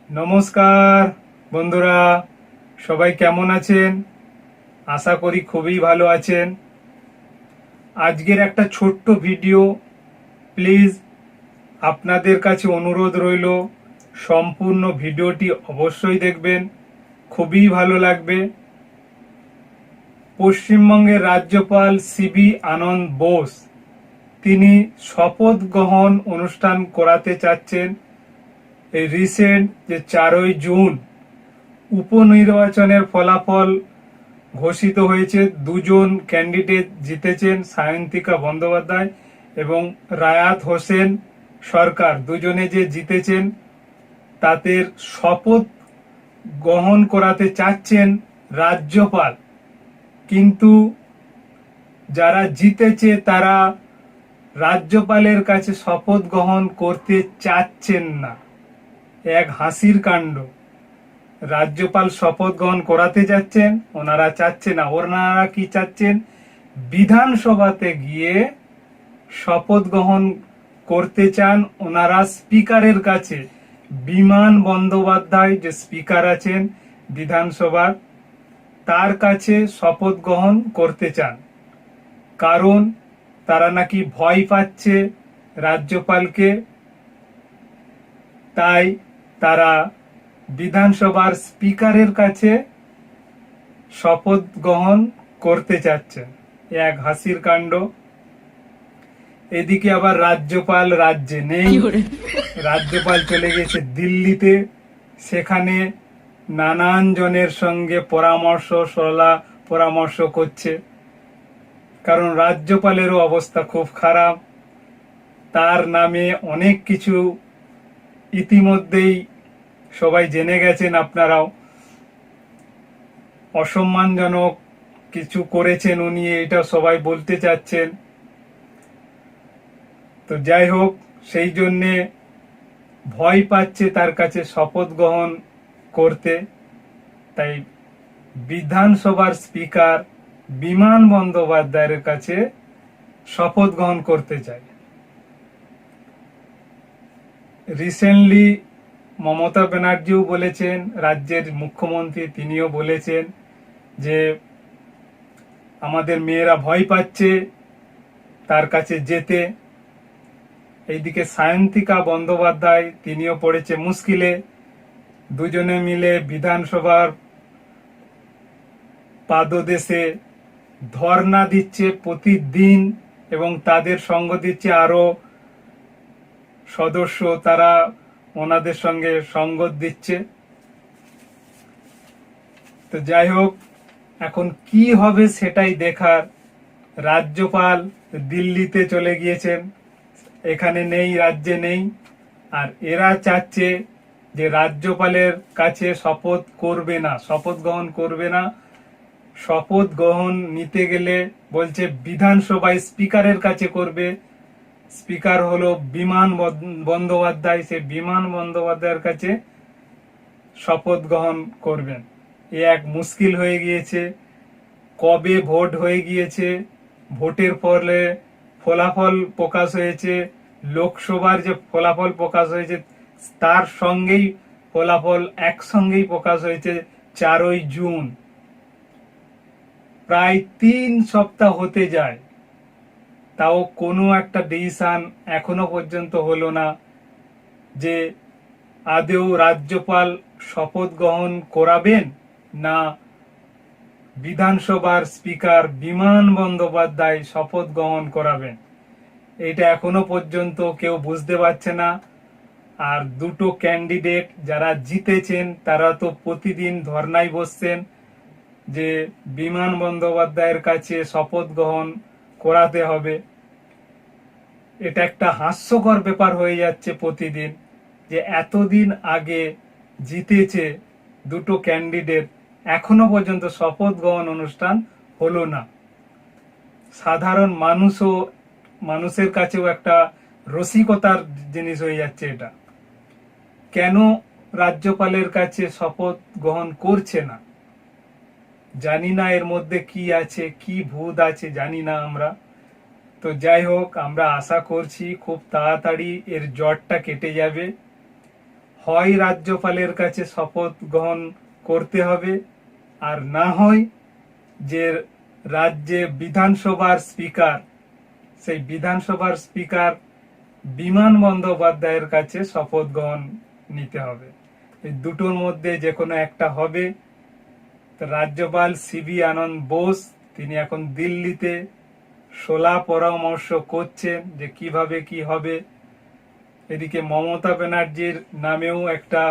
নমস্কার বন্ধুরা, সবাই কেমন আছেন? আশা করি খুবই ভালো আছেন। আজকের একটা ছোট্ট ভিডিও, প্লিজ আপনাদের কাছে অনুরোধ রইল সম্পূর্ণ ভিডিওটি অবশ্যই দেখবেন, খুবই ভালো লাগবে। পশ্চিমবঙ্গের রাজ্যপাল সিবি আনন্দ বোস তিনি শপথ গ্রহণ অনুষ্ঠান করাতে চাচ্ছেন। এই রিসেন্ট যে 4ই জুন উপনির্বাচনের ফলাফল ঘোষিত হয়েছে, দুজন ক্যান্ডিডেট জিতেছেন, সায়ন্তিকা বন্দ্যোপাধ্যায় এবং রায়াত হোসেন সরকার। দুজনে যে জিতেছেন তাদের শপথ গ্রহণ করাতে চাচ্ছেন রাজ্যপাল, কিন্তু যারা জিতেছে তারা রাজ্যপালের কাছে শপথ গ্রহণ করতে চাচ্ছেন না। এক হাসির কাণ্ড। রাজ্যপাল শপথ গ্রহণ করাতে যাচ্ছেন, ওনারা চাচ্ছে না। ওনারা কি চাচ্ছেন? বিধানসভাতে গিয়ে শপথ গ্রহণ করতে চান ওনারা স্পিকারের কাছে। বিমান বন্দ্যোপাধ্যায় যে স্পিকার আছেন বিধানসভার, তার কাছে শপথ গ্রহণ করতে চান। কারণ তারা নাকি ভয় পাচ্ছে রাজ্যপালকে, তাই তারা বিধানসভার স্পিকারের কাছে শপথ গ্রহণ করতে চাচ্ছেন। এক হাসির কাণ্ড। এদিকে আবার রাজ্যপাল রাজ্যে নেই, রাজ্যপাল চলে গেছে দিল্লিতে। সেখানে নানান জনের সঙ্গে পরামর্শ করছে, কারণ রাজ্যপালেরও অবস্থা খুব খারাপ। তার নামে অনেক কিছু ইতিমধ্যেই সবাই জেনে গেছেন, আপনারাও। অসম্মানজনক কিছু করেছেন উনি, এটা সবাই বলতে চাচ্ছেন। তো যাই হোক, সেই জন্যে ভয় পাচ্ছে তার কাছে শপথ গ্রহণ করতে। তাই বিধানসভার স্পিকার বিমান বন্দ্যোপাধ্যায়ের কাছে শপথ গ্রহণ করতে চায়। রিসেন্টলি মমতা ব্যানার্জিও বলেছেন, রাজ্যের মুখ্যমন্ত্রী তিনিও বলেছেন যে আমাদের মেয়েরা ভয় পাচ্ছে তার কাছে যেতে। এইদিকে সায়ন্তিকা বন্দ্যোপাধ্যায় তিনিও পড়েছে মুশকিলে। দুজনে মিলে বিধানসভার পাদদেশে ধর্ণা দিচ্ছে প্রতিদিন, এবং তাদের সঙ্গ দিচ্ছে আরো সদস্য, তারা ওনাদের সঙ্গে সঙ্গত দিচ্ছে। তো যাই হোক, এখন কি হবে সেটাই দেখার। রাজ্যপাল দিল্লিতে চলে গিয়েছেন, এখানে নেই, রাজ্যে নেই। আর এরা চাচ্ছে যে রাজ্যপালের কাছে শপথ গ্রহণ করবে না। শপথ গ্রহণ নিতে গেলে বলছে বিধানসভায় স্পিকারের কাছে করবে। স্পিকার হলো বিমান বন্দ্যোপাধ্যায়, সে বিমান বন্দ্যোপাধ্যায়ের কাছে শপথ গ্রহণ করবেন। এ এক মুশকিল হয়ে গিয়েছে। কবে ভোট হয়ে গিয়েছে, ভোটের পরে ফলাফল প্রকাশ হয়েছে, লোকসভার যে ফলাফল প্রকাশ হয়েছে তার সঙ্গেই ফলাফল একসঙ্গেই প্রকাশ হয়েছে 4ই জুন। প্রায় 3 সপ্তাহ হতে যায়, তাও কোনো একটা ডিসিশন এখনো পর্যন্ত হলো না যে আদৌ রাজ্যপাল শপথ গ্রহণ করাবেন না বিধানসভার স্পিকার বিমান বন্দ্যোপাধ্যায় শপথ গ্রহণ করাবেন। এটা এখনো পর্যন্ত কেউ বুঝতে পারছে না। আর দুটো ক্যান্ডিডেট যারা জিতেছেন তারা তো প্রতিদিন ধর্নায় বসছেন যে বিমান বন্দ্যোপাধ্যায়ের কাছে শপথ গ্রহণ করাতে হবে। এটা একটা হাস্যকর ব্যাপার হয়ে যাচ্ছে প্রতিদিন, যে এতদিন আগে জিতেছে দুটো ক্যান্ডিডেট, এখনো পর্যন্ত শপথ গ্রহণ অনুষ্ঠান হলো না। সাধারণ মানুষের কাছেও একটা রসিকতার জিনিস হয়ে যাচ্ছে এটা। কেন রাজ্যপালের কাছে শপথ গ্রহণ করছে না জানি না, এর মধ্যে কি আছে, কি ভূত আছে জানি না আমরা। তো যাই হোক, আমরা আশা করছি খুব তাড়াতাড়ি এর জ্বরটা কেটে যাবে। হয় রাজ্যপালের কাছে শপথ গ্রহণ করতে হবে, আর না হয় যে রাজ্যে বিধানসভার স্পিকার, সেই বিধানসভার স্পিকার বিমান বন্দ্যোপাধ্যায়ের কাছে শপথ গ্রহণ নিতে হবে। এই দুটোর মধ্যে যে কোনো একটা হবে। তো রাজ্যপাল সিবি আনন্দ বোস তিনি এখন দিল্লিতে শোলা পরামর্শ করছেন যে কিভাবে কি হবে। এদিকে মমতা ব্যানার্জির নামেও একটা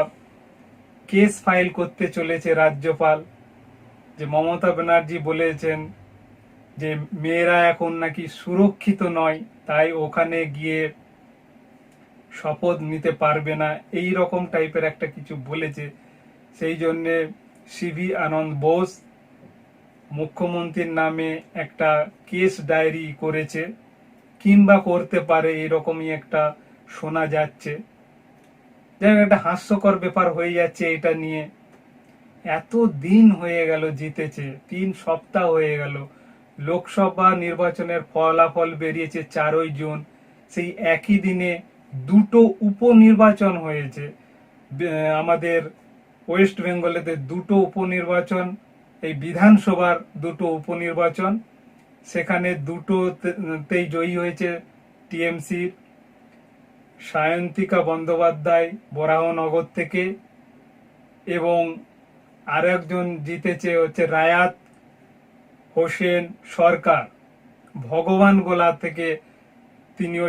কেস ফাইল করতে চলেছে রাজ্যপাল, যে মমতা ব্যানার্জি বলেছেন যে মেয়েরা এখন নাকি সুরক্ষিত নয়, তাই ওখানে গিয়ে শপথ নিতে পারবে না, এই রকম টাইপের একটা কিছু বলেছে। সেই জন্যে সিভি আনন্দ বোস মুখ্যমন্ত্রীর নামে একটা কেস ডায়েরি করেছে, কিংবা করতে পারে, এরকমই একটা শোনা যাচ্ছে। যাই হোক, একটা হাস্যকর ব্যাপার হয়ে যাচ্ছে এটা নিয়ে। এত দিন হয়ে গেল জিতেছে, 3 সপ্তাহ হয়ে গেল। লোকসভা নির্বাচনের ফলাফল বেরিয়েছে 4ই জুন। সেই একই দিনে দুটো উপনির্বাচন হয়েছে। আমাদের ওয়েস্ট বেঙ্গলেতে দুটো উপনির্বাচন, এই বিধানসভার দুটো উপনির্বাচন, সেখানে দুটোতেই জয়ী হয়েছে টিএমসির সায়ন্তিকা বন্দ্যোপাধ্যায় বরাহনগর থেকে, এবং আরেকজন জিতেছে হচ্ছে রায়াত হোসেন সরকার ভগবান গোলা থেকে, তিনিও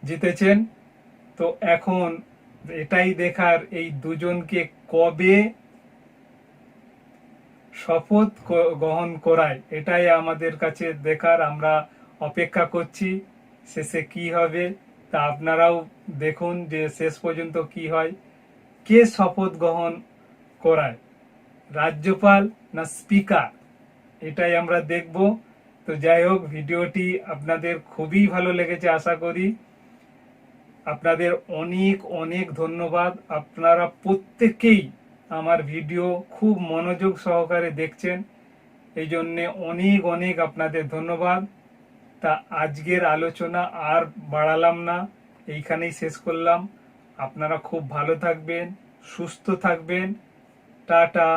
জিতেছেন। তো এখন এটাই দেখার এই দুজনকে কবে শপথ গ্রহণ করায়, এটাই আমাদের কাছে দেখার। আমরা অপেক্ষা করছি শেষে কি হবে। তা আপনারাও দেখুন যে শেষ পর্যন্ত কি হয়, কে শপথ গ্রহণ করায়, রাজ্যপাল না স্পিকার, এটাই আমরা দেখব। তো যাই হোক, ভিডিওটি আপনাদের খুবই ভালো লেগেছে আশা করি। আপনাদের অনেক অনেক ধন্যবাদ। আপনারা প্রত্যেকেই আমার ভিডিও খুব মনোযোগ সহকারে দেখছেন, এই জন্যে অনেক অনেক আপনাদের ধন্যবাদ। তা আজকের আলোচনা আর বাড়ালাম না, এইখানেই শেষ করলাম। আপনারা খুব ভালো থাকবেন, সুস্থ থাকবেন। টাটা।